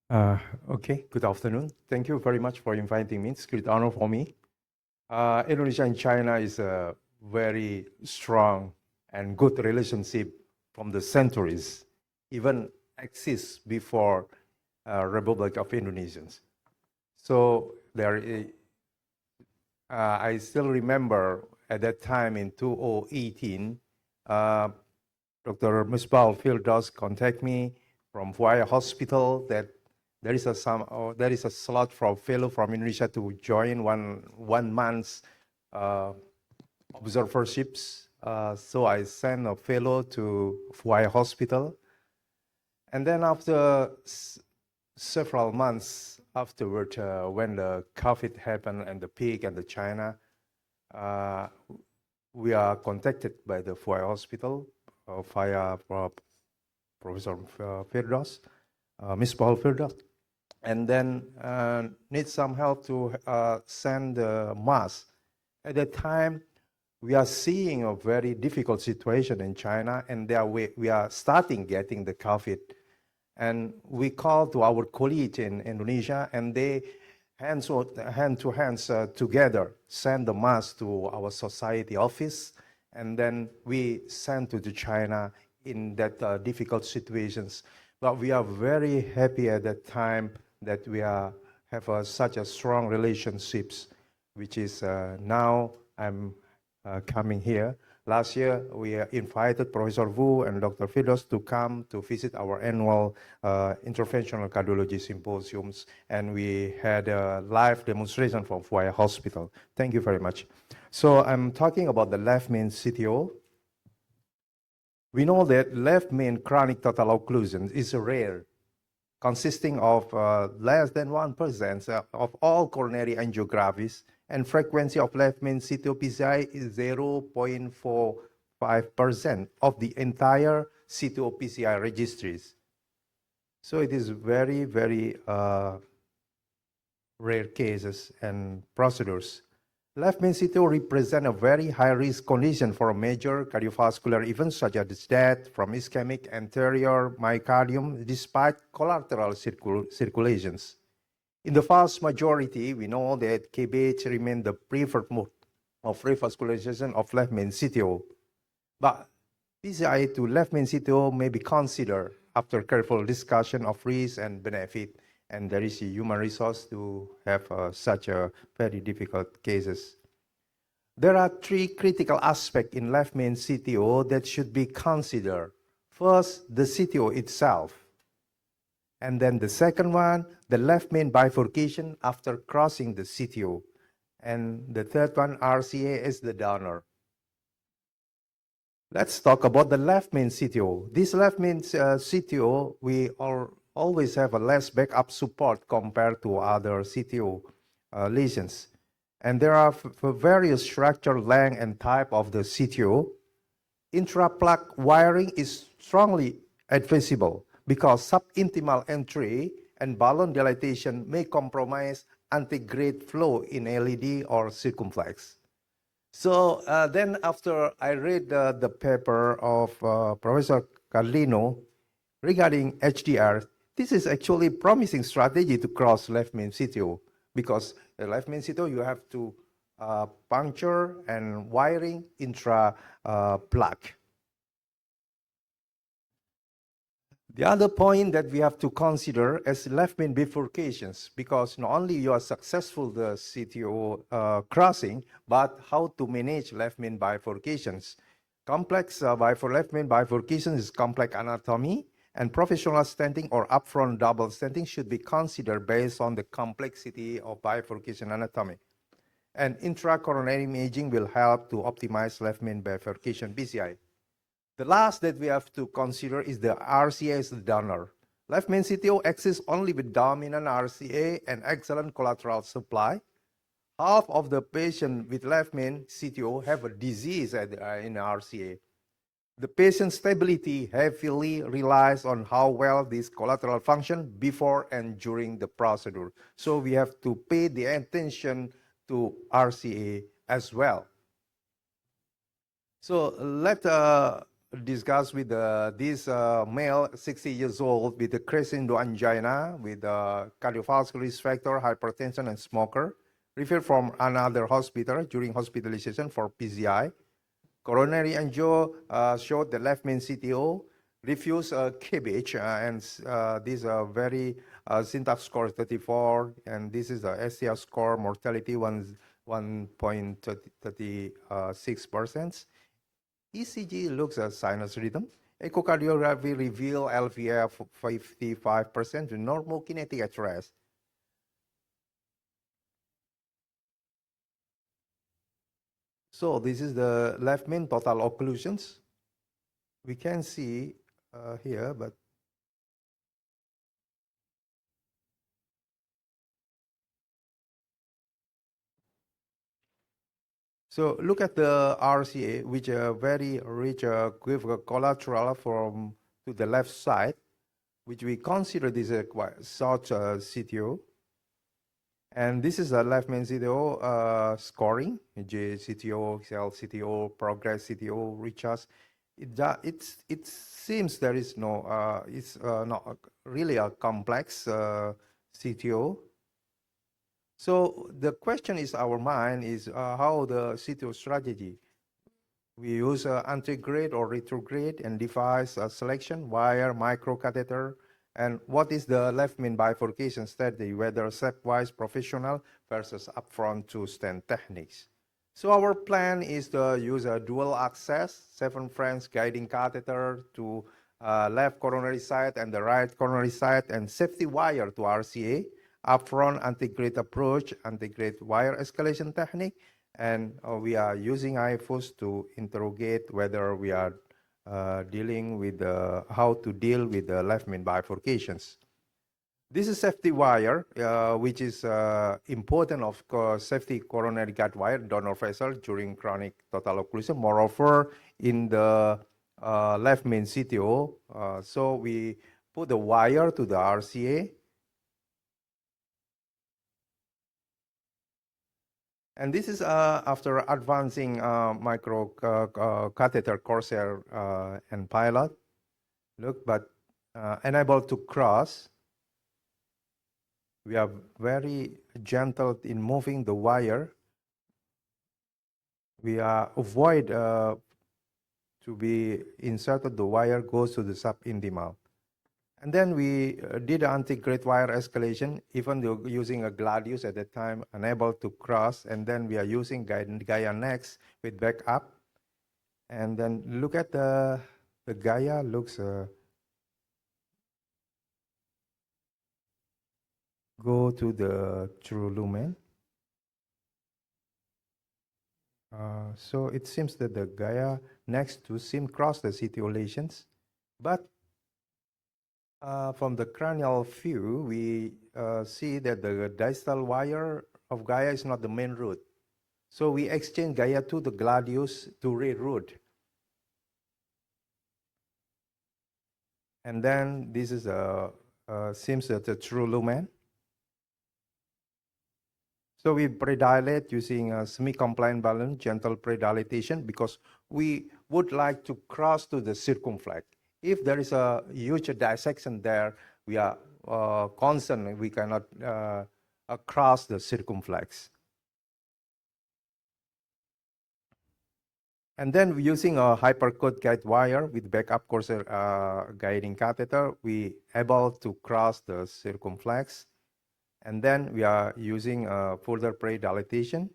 Uh, okay, good afternoon. Thank you very much for inviting me. It's a great honor for me. Indonesia and China is a very strong and good relationship from the centuries, even exists before Republic of Indonesians. So I still remember at that time in 2018, uh, Dr. Musbal Firdaus contact me from Via Hospital that there is a slot for a fellow from Indonesia to join one month's uh, observerships. So I sent a fellow to Via Hospital, and then after several months afterward, when the COVID happened and the peak and the China, uh, we are contacted by the Via Hospital via Professor Firdaus, Miss Paul Firdaus, and then need some help to send the mask. At that time, we are seeing a very difficult situation in China, and there we are starting getting the COVID. And we call to our colleagues in Indonesia, and they hand to hands together send the mask to our society office, and then we send to China in that difficult situations. But we are very happy at that time that we have such a strong relationships, which is now I'm coming here. Last year, we invited Professor Wu and Dr. Fidos to come to visit our annual interventional cardiology symposiums, and we had a live demonstration from Via Hospital. Thank you very much. So I'm talking about the left main CTO. We know that left main chronic total occlusion is rare, consisting of less than 1% of all coronary angiographies, and frequency of left main CTO PCI is 0.45% of the entire CTO PCI registries. So it is very, very rare cases and procedures. Left main CTO represent a very high-risk condition for a major cardiovascular event such as death from ischemic anterior myocardium despite collateral circulations. In the vast majority, we know that KBH remains the preferred mode of revascularization of left main CTO. But PCI to left main CTO may be considered after careful discussion of risk and benefit, and there is a human resource to have such a very difficult cases. There are three critical aspects in left main CTO that should be considered. First, the CTO itself. And then the second one, the left main bifurcation after crossing the CTO. And the third one, RCA is the donor. Let's talk about the left main CTO. This left main CTO, we always have a less backup support compared to other CTO lesions. And there are for various structure, length, and type of the CTO. Intra-plug wiring is strongly advisable because subintimal entry and balloon dilatation may compromise antegrade flow in LED or circumflex. So then after I read the paper of Professor Carlino regarding HDR, this is actually a promising strategy to cross left main CTO, because the left main CTO you have to puncture and wiring intra plug. The other point that we have to consider is left main bifurcations, because not only you are successful the CTO crossing, but how to manage left main bifurcations. Complex left main bifurcations is complex anatomy, and professional stenting or upfront double stenting should be considered based on the complexity of bifurcation anatomy. And intracoronary imaging will help to optimize left main bifurcation PCI. The last that we have to consider is the RCA as the donor. Left main CTO exists only with dominant RCA and excellent collateral supply. Half of the patients with left main CTO have a disease in RCA. The patient stability heavily relies on how well this collateral function before and during the procedure. So we have to pay the attention to RCA as well. So discuss with this male, 60 years old, with a crescendo angina, with cardiovascular risk factor, hypertension, and smoker, referred from another hospital during hospitalization for PCI. Coronary angio showed the left main CTO, refused cabbage, and this very syntax score 34, and this is the SCR score mortality 1.36%. ECG looks at sinus rhythm. Echocardiography reveal LVF 55% to normal kinetic at rest. So this is the left main total occlusions. We can see here, but so look at the RCA, which very rich with collateral from to the left side, which we consider this a quite such a CTO. And this is a left main CTO scoring, CTO, CTO, progress CTO, recharge. It seems there is no, it's not really a complex CTO. So the question is our mind is how the CTO strategy. We use antegrade or retrograde and device selection, wire, microcatheter, and what is the left main bifurcation strategy, whether stepwise professional versus upfront to stent techniques. So our plan is to use a dual access, 7 French guiding catheter to left coronary side and the right coronary side, and safety wire to RCA, upfront antegrade approach, antegrade wire escalation technique, and we are using IFOs to interrogate whether we are dealing with how to deal with the left main bifurcations. This is safety wire, which is important of safety coronary guide wire, donor vessel during chronic total occlusion. Moreover, in the left main CTO, so we put the wire to the RCA. And this is after advancing micro catheter Corsair and pilot. Look, but unable to cross. We are very gentle in moving the wire. We avoid to be inserted, the wire goes to the subintimal. And then we did anti-grade wire escalation, even though using a gladius at that time, unable to cross. And then we are using Gaia next with backup. And then look at the Gaia looks, go to the true lumen. So it seems that the Gaia next to seem cross the CTO lesions, but from the cranial view, we see that the distal wire of Gaia is not the main root. So we exchange Gaia to the gladius to reroute. And then this is seems that the true lumen. So we predilate using a semi-compliant balloon, gentle predilatation, because we would like to cross to the circumflex. If there is a huge dissection there, we are concerned we cannot cross the circumflex. And then using a hypercoat guide wire with backup Corsair guiding catheter, we able to cross the circumflex. And then we are using further predilatation.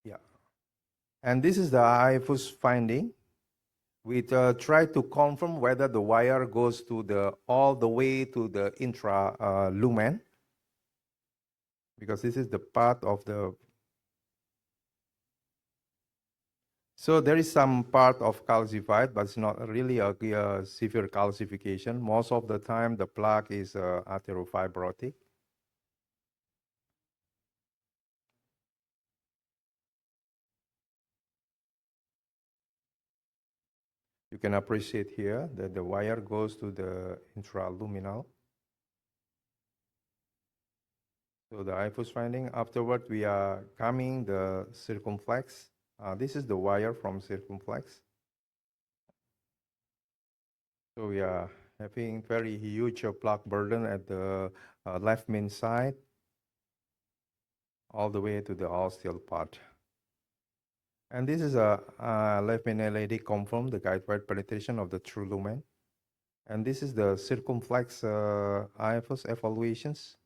Yeah. And this is the IFUS finding. We try to confirm whether the wire goes to all the way to the intra lumen, because this is the part of the. So there is some part of calcified, but it's not really a severe calcification. Most of the time, the plaque is atherofibrotic. You can appreciate here that the wire goes to the intraluminal. So the IFOS finding, afterward we are coming the circumflex. This is the wire from circumflex. So we are having very huge plaque burden at the left main side, all the way to the ostial part. And this is a left main LED confirm the guide wire penetration of the true lumen. And this is the circumflex IFOS evaluations.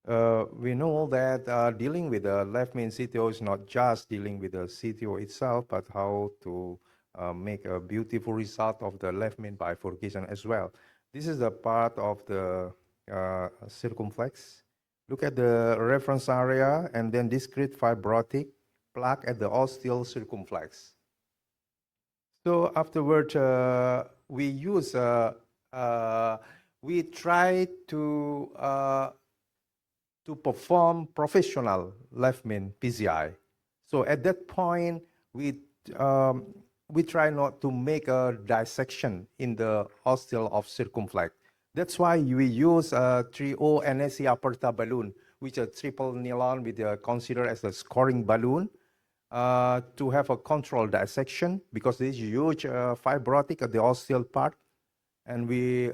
We know that dealing with the left main CTO is not just dealing with the CTO itself, but how to make a beautiful result of the left main bifurcation as well. This is the part of the circumflex. Look at the reference area and then discrete fibrotic plaque at the ostial circumflex. So afterward, we try to perform professional left main PCI. So at that point, we try not to make a dissection in the ostial of circumflex. That's why we use a 3O NSC aperta balloon, which is a triple nylon with considered as a scoring balloon to have a controlled dissection because this huge fibrotic at the ostial part. And we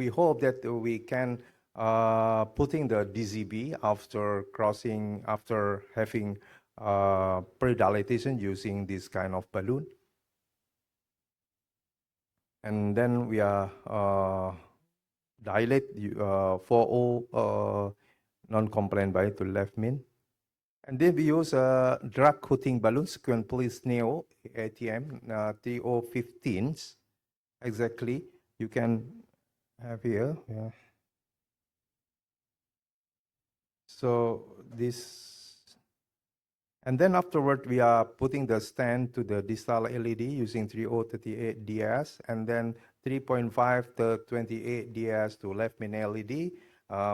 hope that we can putting the DZB after having pre-dilatation using this kind of balloon. And then we are dilate 4O non-compliant by to left main. And then we use a drug coating balloon, sequence police neo ATM TO15s exactly. You can have here. Yeah. So this, and then afterward, we are putting the stand to the distal LED using 3038 DS, and then 3.5 to 28 DS to left main LED,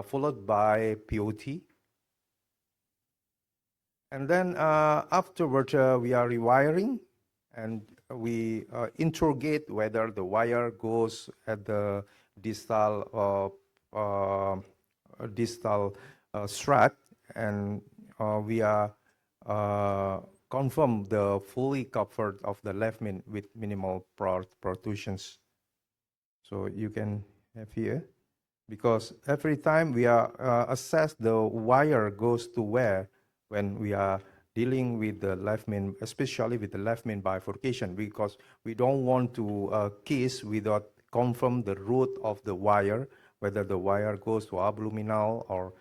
followed by POT. And then afterward, we are rewiring, and we interrogate whether the wire goes at the distal strut, and we are confirm the fully covered of the left main with minimal protrusions. So you can have here, because every time we are assess the wire goes to where when we are dealing with the left main, especially with the left main bifurcation, because we don't want to kiss without confirm the route of the wire, whether the wire goes to abluminal or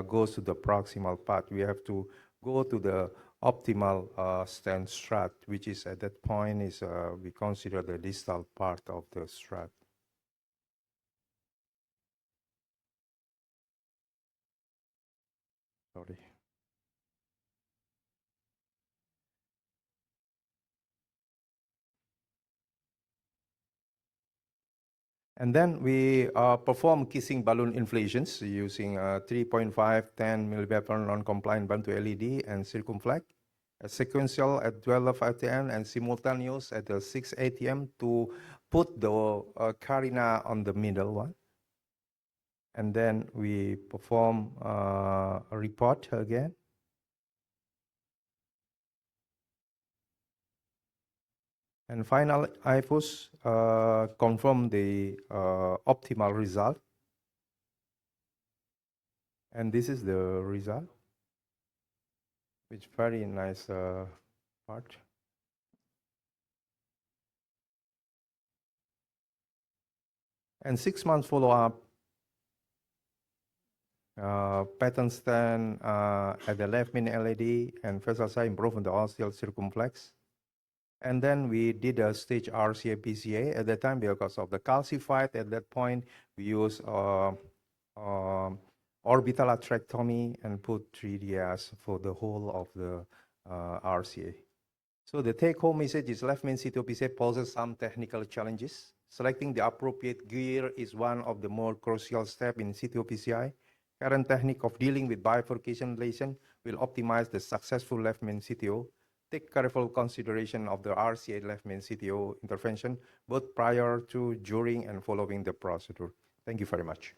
goes to the proximal part. We have to go to the optimal stand strut, which is at that point is we consider the distal part of the strut. Sorry. And then we perform kissing balloon inflations using 3.5, 10 millibecquerel non-compliant balloon to LED and circumflex, a sequential at 12 ATM and simultaneous at the 6 ATM to put the carina on the middle one. And then we perform a report again. And finally, IFOS confirm the optimal result. And this is the result, which very nice part. And 6 months follow-up, pattern stand at the left main LED and first size improvement the ostial circumflex. And then we did a stage RCA PCI at that time because of the calcified. At that point, we use orbital atherectomy and put 3DS for the whole of the RCA. So the take-home message is left main CTO PCI poses some technical challenges. Selecting the appropriate gear is one of the more crucial steps in CTO PCI. Current technique of dealing with bifurcation lesion will optimize the successful left main CTO. Take careful consideration of the RCA left main CTO intervention, both prior to, during, and following the procedure. Thank you very much.